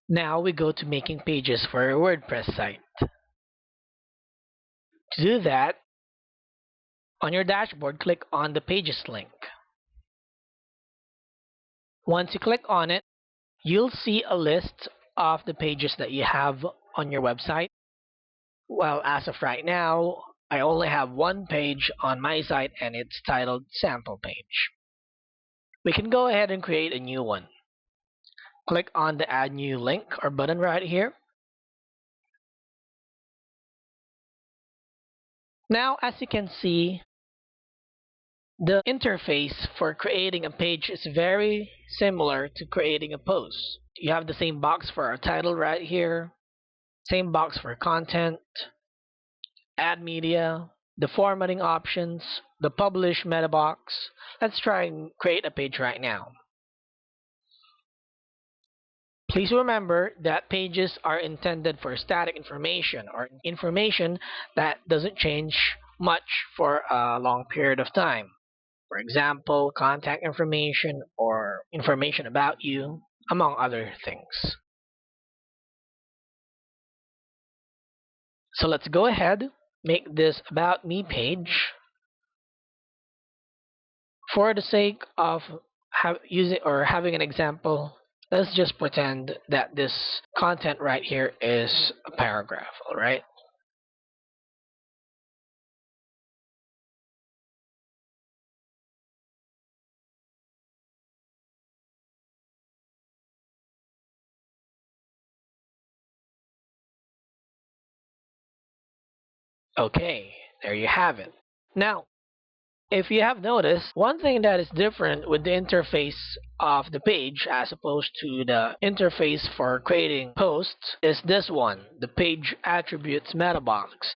Now we go to making pages for a WordPress site. To do that, on your dashboard, click on the Pages link. Once you click on it, you'll see a list of the pages that you have on your website. Well, as of right now, I only have one page on my site and it's titled Sample Page. We can go ahead and create a new one. Click on the Add New link or button right here. Now, as you can see, the interface for creating a page is very similar to creating a post. You have the same box for our title right here, same box for content, add media, the formatting options, the publish meta box. Let's try and create a page right now. Please remember that pages are intended for static information or information that doesn't change much for a long period of time. For example, contact information or information about you, among other things. So let's go ahead, make this About Me page. For the sake of having an example, let's just pretend that this content right here is a paragraph, alright? Okay, there you have it. Now, if you have noticed, one thing that is different with the interface of the page as opposed to the interface for creating posts is this one, the page attributes meta box.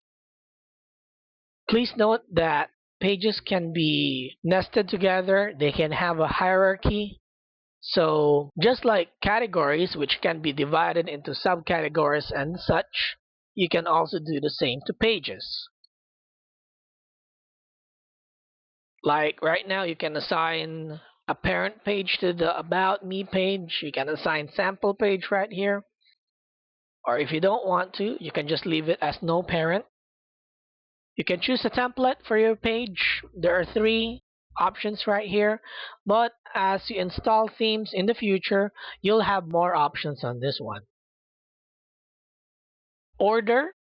Please note that pages can be nested together, they can have a hierarchy. So just like categories, which can be divided into subcategories and such, you can also do the same to pages. Like right now, you can assign a parent page to the About Me page. You can assign sample page right here. Or if you don't want to, you can just leave it as no parent. You can choose a template for your page. There are 3 options right here. But as you install themes in the future, you'll have more options on this one. Order.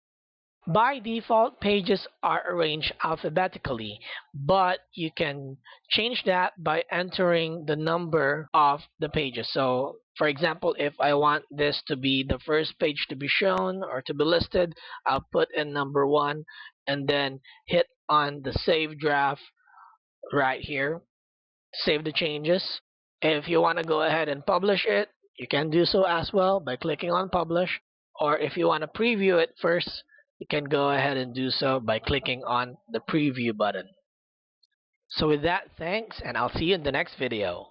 By default, pages are arranged alphabetically, but you can change that by entering the number of the pages. So, for example, if I want this to be the first page to be shown or to be listed, I'll put in number 1 and then hit on the save draft right here. Save the changes. If you want to go ahead and publish it, you can do so as well by clicking on publish. Or if you want to preview it first, you can go ahead and do so by clicking on the preview button. So with that, thanks, and I'll see you in the next video.